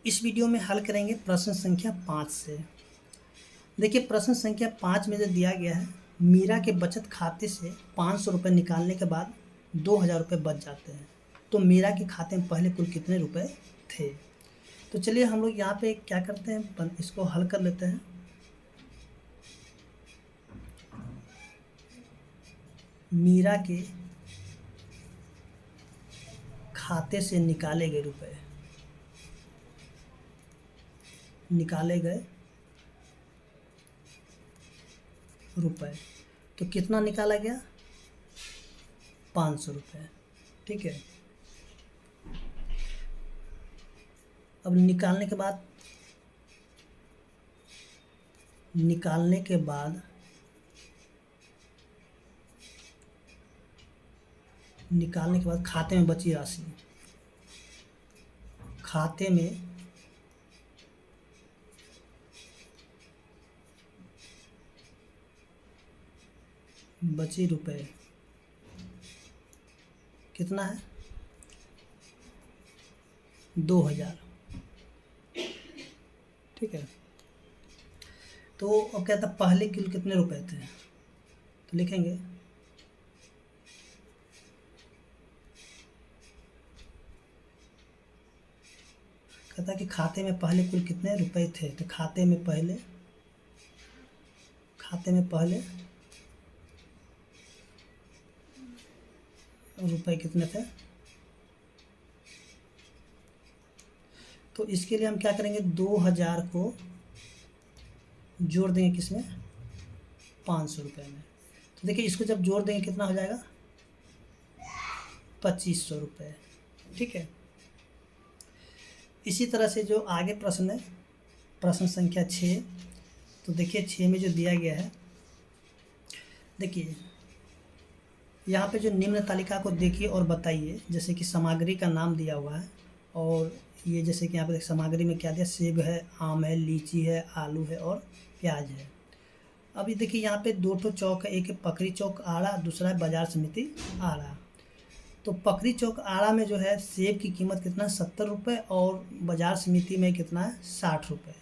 इस वीडियो में हल करेंगे प्रश्न संख्या 5 से। देखिए प्रश्न संख्या 5 में जो दिया गया है, मीरा के बचत खाते से 500 रुपये निकालने के बाद 2000 रुपये बच जाते हैं, तो मीरा के खाते में पहले कुल कितने रुपए थे। तो चलिए हम लोग यहाँ पे क्या करते हैं, इसको हल कर लेते हैं। मीरा के खाते से निकाले गए रुपए तो कितना निकाला गया, 500 रुपये। ठीक है, अब निकालने के बाद खाते में बची राशि, खाते में बचे रुपए कितना है, 2000। ठीक है, तो अब कहता पहले कुल कितने रुपए थे, तो लिखेंगे कहता कि खाते में पहले कुल कितने रुपए थे, तो खाते में पहले रुपए कितने थे। तो इसके लिए हम क्या करेंगे, 2000 को जोड़ देंगे किसमें, 500 रुपये में। तो देखिए इसको जब जोड़ देंगे कितना हो जाएगा, 2500 रुपये। ठीक है, इसी तरह से जो आगे प्रश्न है, प्रश्न संख्या 6, तो देखिए 6 में जो दिया गया है, देखिए यहाँ पे जो निम्न तालिका को देखिए और बताइए। जैसे कि सामग्री का नाम दिया हुआ है, और ये जैसे कि यहाँ पे सामग्री में क्या दिया, सेब है, आम है, लीची है, आलू है और प्याज है। अभी देखिए यहाँ पे 2 चौक है, एक है पकड़ी चौक आड़ा, दूसरा है बाजार समिति आड़ा। तो पकड़ी चौक आड़ा में जो है सेब की कीमत कितना है, 70 रुपये, और बाजार समिति में कितना है, 60 रुपये।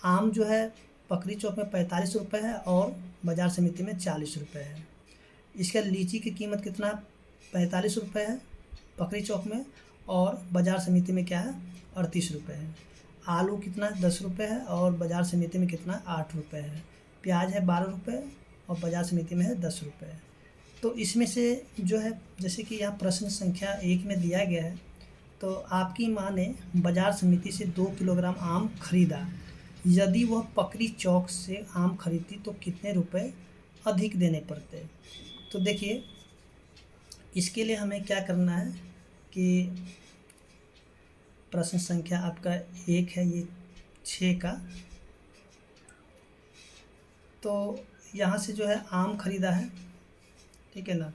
आम जो है पकड़ी चौक में 45 रुपये है और बाजार समिति में 40 रुपये है। इसका लीची की कीमत कितना, 45 रुपये है पकड़ी चौक में, और बाजार समिति में क्या है, 38 रुपये है। आलू कितना, 10 रुपये है, और बाजार समिति में कितना, 8 रुपये है। प्याज है 12 रुपये और बाजार समिति में है 10 रुपये। तो इसमें से जो है, जैसे कि यहाँ प्रश्न संख्या 1 में दिया गया है, तो आपकी माँ ने बाजार समिति से 2 किलोग्राम आम खरीदा, यदि वह पकड़ी चौक से आम खरीदती तो कितने रुपए अधिक देने पड़ते। तो देखिए इसके लिए हमें क्या करना है कि प्रश्न संख्या आपका 1 है, ये 6 का, तो यहाँ से जो है आम खरीदा है, ठीक है ना।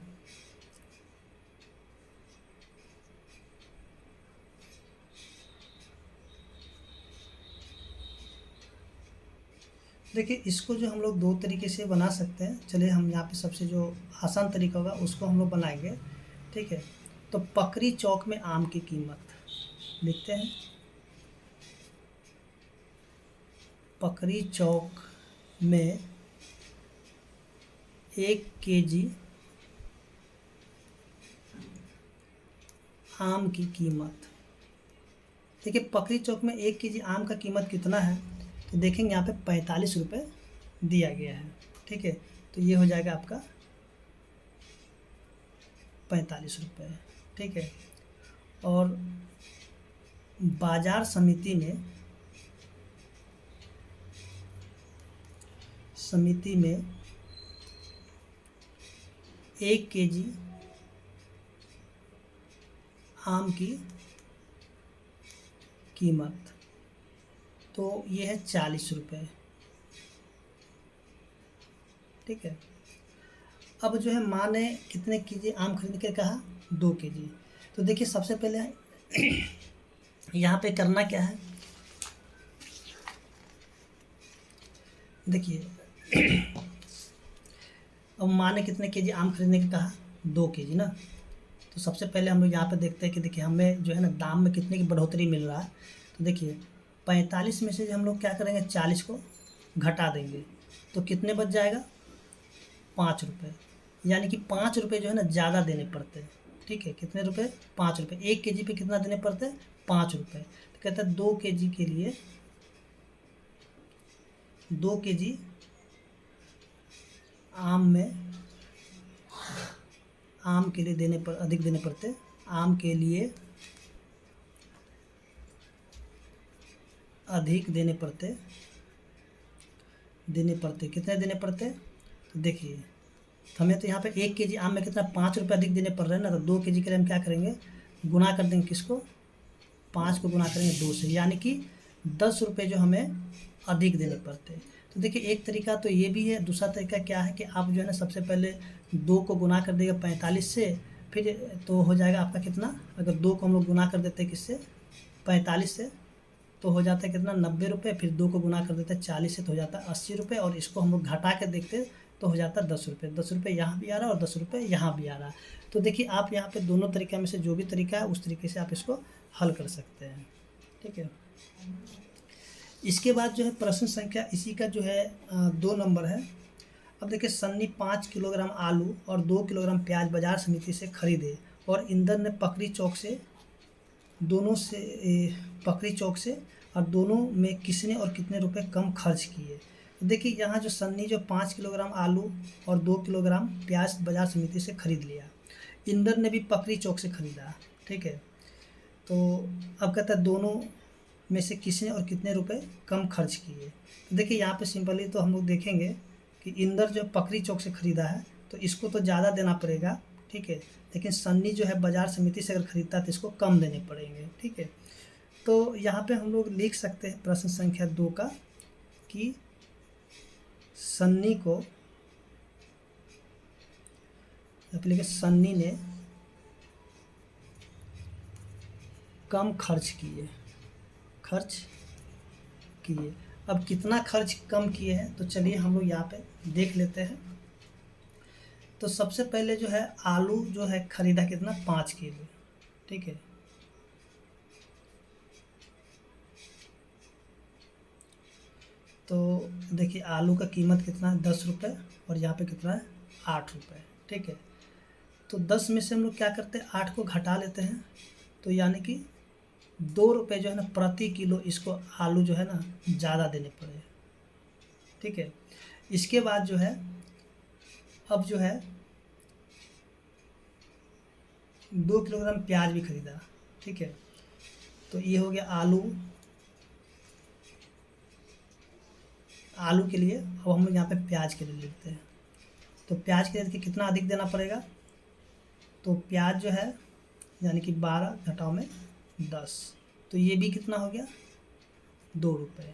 देखिए इसको जो हम लोग 2 तरीके से बना सकते हैं। चलिए हम यहाँ पे सबसे जो आसान तरीका होगा उसको हम लोग बनाएंगे। ठीक है, तो पकड़ी चौक में आम की कीमत लिखते हैं, पकड़ी चौक में 1 केजी आम की कीमत। देखिए पकड़ी चौक में 1 केजी आम का कीमत कितना है, तो देखेंगे यहाँ पे 45 रुपये दिया गया है। ठीक है, तो ये हो जाएगा आपका 45 रुपये। ठीक है, और बाजार समिति में 1 केजी आम की कीमत, तो ये है 40 रुपये। ठीक है, अब जो है माँ ने कितने केजी आम खरीदने के कहा, 2 केजी। तो देखिए सबसे पहले यहाँ पे करना क्या है, देखिए अब माँ ने कितने केजी आम खरीदने का कहा, 2 केजी ना। तो सबसे पहले हम लोग यहाँ पे देखते हैं कि देखिए हमें जो है ना दाम में कितने की बढ़ोतरी मिल रहा है। तो देखिए 45 में से हम लोग क्या करेंगे, 40 को घटा देंगे तो कितने बच जाएगा, 5 रुपये। यानी कि 5 रुपये जो है ना ज़्यादा देने पड़ते हैं। ठीक है, कितने रुपए, 5 रुपये। 1 केजी पे कितना देने पड़ते हैं, 5 रुपये। तो कहता है 2 केजी के लिए, 2 केजी आम के लिए अधिक देने पड़ते, आम के लिए अधिक देने पड़ते कितने देने पड़ते, तो देखिए हमें तो यहाँ पे 1 केजी आम में कितना, 5 रुपये अधिक देने पड़ रहे हैं ना। तो 2 केजी के लिए हम क्या करेंगे, गुना कर देंगे किसको, 5 को गुना करेंगे 2 से, यानी कि 10 रुपये जो हमें अधिक देने पड़ते हैं। तो देखिए एक तरीका तो ये भी है। दूसरा तरीका क्या है कि आप जो है ना सबसे पहले 2 को गुना कर देगा 45 से, फिर तो हो जाएगा आपका कितना, अगर 2 को हम लोग गुना कर देते हैं किससे, 45 से, तो हो जाता है कितना, 90 रुपये। फिर 2 को गुना कर देते हैं 40 से, तो हो जाता है 80 रुपये। और इसको हम लोग घटा कर देखते हैं तो हो जाता है 10 रुपये। 10 रुपये यहाँ भी आ रहा है और 10 रुपये यहाँ भी आ रहा है। तो देखिए आप यहाँ पे दोनों तरीक़े में से जो भी तरीका है उस तरीके से आप इसको हल कर सकते हैं। ठीक है, इसके बाद जो है प्रश्न संख्या इसी का जो है 2 नंबर है। अब देखिए सन्नी 5 किलोग्राम आलू और 2 किलोग्राम प्याज बाजार समिति से खरीदे और इंदर ने पकड़ी चौक से और दोनों में किसने और कितने रुपए कम खर्च किए। तो देखिए यहाँ जो सन्नी जो 5 किलोग्राम आलू और 2 किलोग्राम प्याज बाजार समिति से खरीद लिया, इंदर ने भी पकड़ी चौक से खरीदा। ठीक है, तो अब कहता है दोनों में से किसने और कितने रुपए कम खर्च किए। तो देखिए यहाँ पे सिंपली तो हम लोग देखेंगे कि इंदर जो पकड़ी चौक से ख़रीदा है तो इसको तो ज़्यादा देना पड़ेगा। ठीक है, लेकिन सन्नी जो है बाजार समिति से अगर ख़रीदता है तो इसको कम देने पड़ेंगे। ठीक है, तो यहाँ पे हम लोग लिख सकते हैं प्रश्न संख्या 2 का कि सन्नी ने कम खर्च किए। अब कितना खर्च कम किए हैं तो चलिए हम लोग यहाँ पे देख लेते हैं। तो सबसे पहले जो है आलू जो है खरीदा कितना, 5 किलो। ठीक है, तो देखिए आलू का कीमत कितना है, 10 रुपये, और यहाँ पे कितना है, 8 रुपये। ठीक है, तो 10 में से हम लोग क्या करते हैं, 8 को घटा लेते हैं, तो यानी कि 2 रुपये जो है ना प्रति किलो इसको आलू जो है ना ज़्यादा देने पड़े। ठीक है, इसके बाद जो है अब जो है 2 किलोग्राम प्याज भी खरीदा। ठीक है, तो ये हो गया आलू के लिए। अब हम लोग यहाँ पे प्याज के लिए लिखते हैं। तो प्याज के लिए कितना अधिक देना पड़ेगा, तो प्याज जो है यानी कि 12 घटाव में 10, तो ये भी कितना हो गया, 2 रुपये।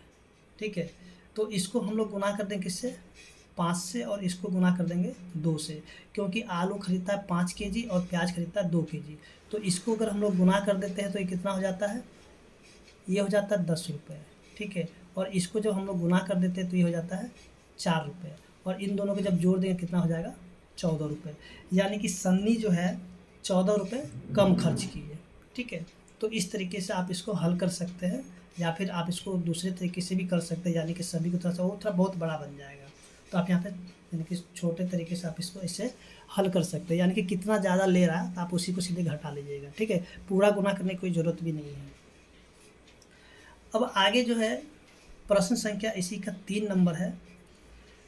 ठीक है, तो इसको हम लोग गुना कर देंगे किससे, 5 से, और इसको गुना कर देंगे 2 से, क्योंकि आलू खरीदता है 5 केजी और प्याज खरीदता है 2 केजी। तो इसको अगर हम लोग गुना कर देते हैं तो ये कितना हो जाता है, ये हो जाता है 10 रुपये। ठीक है, और इसको जब हम लोग गुना कर देते हैं तो ये हो जाता है 4 रुपये, और इन दोनों को जब जोड़ देंगे कितना हो जाएगा, 14 रुपये। यानी कि सन्नी जो है 14 रुपये कम खर्च की है। ठीक है, तो इस तरीके से आप इसको हल कर सकते हैं, या फिर आप इसको दूसरे तरीके से भी कर सकते हैं, यानी कि सभी को थोड़ा सा, वो थोड़ा बहुत बड़ा बन जाएगा। तो आप यहाँ पे यानी कि छोटे तरीके से आप इसको ऐसे हल कर सकते हैं, यानी कि कितना ज़्यादा ले रहा है आप उसी को सीधे घटा लीजिएगा। ठीक है, पूरा गुना करने की कोई ज़रूरत भी नहीं है। अब आगे जो है प्रश्न संख्या इसी का 3 नंबर है।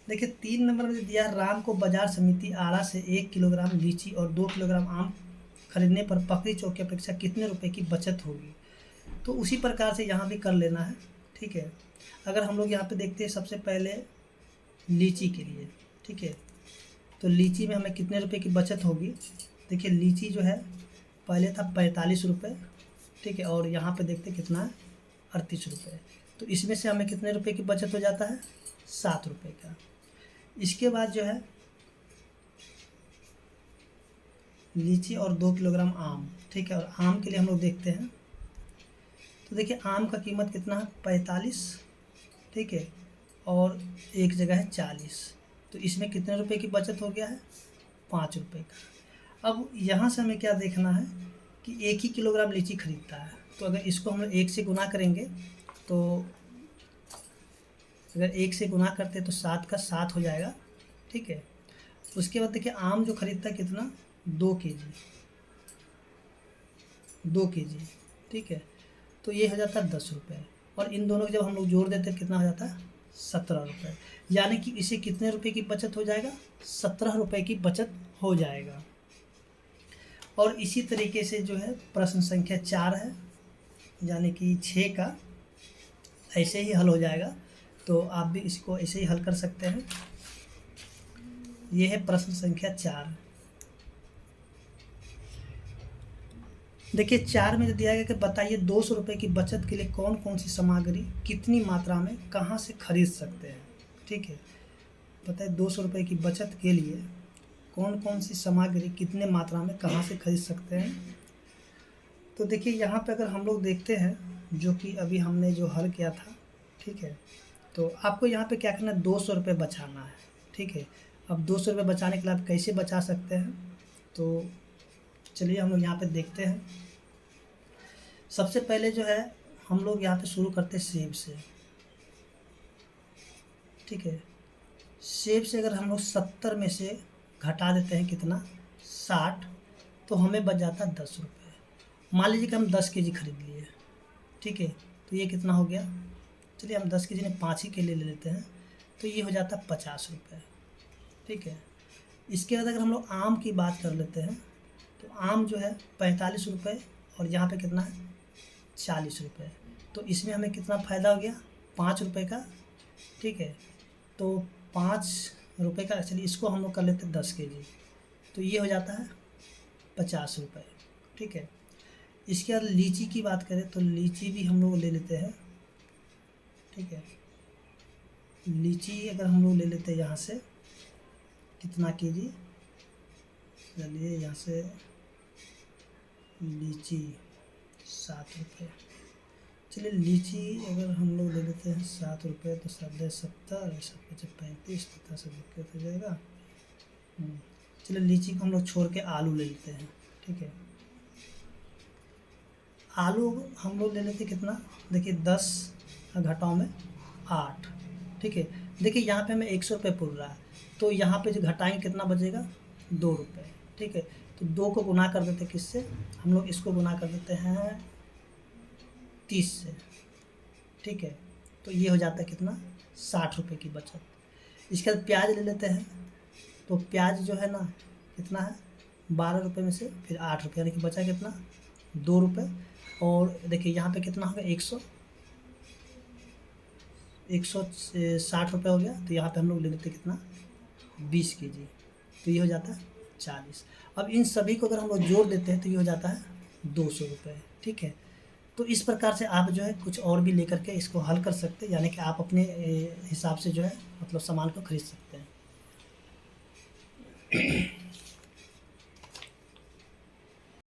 देखिए 3 नंबर में दिया, राम को बाजार समिति आरा से 1 किलोग्राम लीची और 2 किलोग्राम आम खरीदने पर पकड़ी चौक की अपेक्षा कितने रुपए की बचत होगी। तो उसी प्रकार से यहाँ भी कर लेना है। ठीक है, अगर हम लोग यहाँ पे देखते हैं सबसे पहले लीची के लिए। ठीक है, तो लीची में हमें कितने रुपए की बचत होगी। देखिए लीची जो है पहले था 45 रुपये। ठीक है, और यहाँ पे देखते कितना है, 38 रुपये। तो इसमें से हमें कितने रुपए की बचत हो जाता है, 7 रुपये का। इसके बाद जो है लीची और 2 किलोग्राम आम। ठीक है, और आम के लिए हम लोग देखते हैं, तो देखिए आम का कीमत कितना है, 45। ठीक है, और एक जगह है 40, तो इसमें कितने रुपए की बचत हो गया है, 5 रुपये का। अब यहाँ से हमें क्या देखना है कि 1 ही किलोग्राम लीची खरीदता है, तो अगर इसको हम लोग 1 से गुना करेंगे तो अगर 1 से गुना करते तो 7 का 7 हो जाएगा, ठीक है। उसके बाद देखिए आम जो खरीदता है कितना, 2 केजी, 2 केजी, ठीक है। तो ये हो जाता है 10 रुपये, और इन दोनों को जब हम लोग जोड़ देते हैं कितना हो जाता है, 17 रुपये। यानी कि इसे कितने रुपए की बचत हो जाएगा, 17 रुपये की बचत हो जाएगा। और इसी तरीके से जो है प्रश्न संख्या 4 है, यानी कि 6 का ऐसे ही हल हो जाएगा। तो आप भी इसको ऐसे ही हल कर सकते हैं। ये है प्रश्न संख्या 4। देखिए 4 में जो दिया गया कि बताइए 200 रुपये की बचत के लिए कौन कौन सी सामग्री कितनी मात्रा में कहाँ से खरीद सकते हैं, ठीक है। बताइए 200 रुपये की बचत के लिए कौन कौन सी सामग्री कितने मात्रा में कहाँ से खरीद सकते हैं। तो देखिए यहाँ पे अगर हम लोग देखते हैं, जो कि अभी हमने जो हल किया था, ठीक है। तो आपको यहाँ पे क्या करना है, 200 रुपये बचाना है, ठीक है। अब 200 रुपये बचाने के लिए आप कैसे बचा सकते हैं, तो चलिए हम लोग यहाँ पे देखते हैं। सबसे पहले जो है हम लोग यहाँ पे शुरू करते हैं सेब से, ठीक है। सेब से अगर हम लोग 70 में से घटा देते हैं कितना, 60, तो हमें बच जाता है 10 रुपये। मान लीजिए कि हम 10 केजी खरीद लिए, ठीक है। तो ये कितना हो गया, चलिए हम 10 केजी ने 5 ही के लिए ले लेते हैं, तो ये हो जाता है 50 रुपये, ठीक है। इसके बाद अगर हम लोग आम की बात कर लेते हैं, तो आम जो है 45 रुपये, और यहाँ पे कितना है, 40 रुपये। तो इसमें हमें कितना फ़ायदा हो गया, 5 रुपये का, ठीक है। तो 5 रुपये का, चलिए इसको हम लोग कर लेते हैं 10 केजी, तो ये हो जाता है 50 रुपये, ठीक है। इसके बाद लीची की बात करें तो लीची भी हम लोग ले लेते हैं, ठीक है। लीची अगर हम लोग ले लेते हैं यहाँ से कितना केजी, चलिए यहाँ से लीची 7 रुपये, चलिए लीची अगर हम लोग ले लेते हैं 7 रुपये, तो 7 70, 7 35, तथा से दिक्कत हो जाएगा। चलिए लीची को हम लोग छोड़ के आलू ले लेते हैं, ठीक है। आलू हम लोग ले लेते कितना, देखिए 10 घटाओ में 8, ठीक है। देखिए यहाँ पे हमें 100 रुपये पुर रहा है, तो यहाँ पे जो घटाएंगे कितना बचेगा, 2 रुपये, ठीक है। तो 2 को गुना कर देते किससे, हम लोग इसको गुना कर देते हैं 30 से, ठीक है। तो ये हो जाता है कितना, 60 रुपये की बचत। इसके बाद प्याज ले लेते हैं, तो प्याज जो है ना कितना है, 12 रुपये में से फिर 8 रुपये, यानी कि बचा कितना, 2 रुपये। और देखिए यहाँ पे कितना होगा, 160 रुपये हो गया। तो यहाँ पे हम लोग ले लेते कितना, 20 केजी, तो ये हो जाता है 40। अब इन सभी को अगर हम लोग जोड़ देते हैं तो ये हो जाता है 200 रुपये, ठीक है। तो इस प्रकार से आप जो है कुछ और भी लेकर के इसको हल कर सकते हैं, यानी कि आप अपने हिसाब से जो है मतलब सामान को खरीद सकते हैं।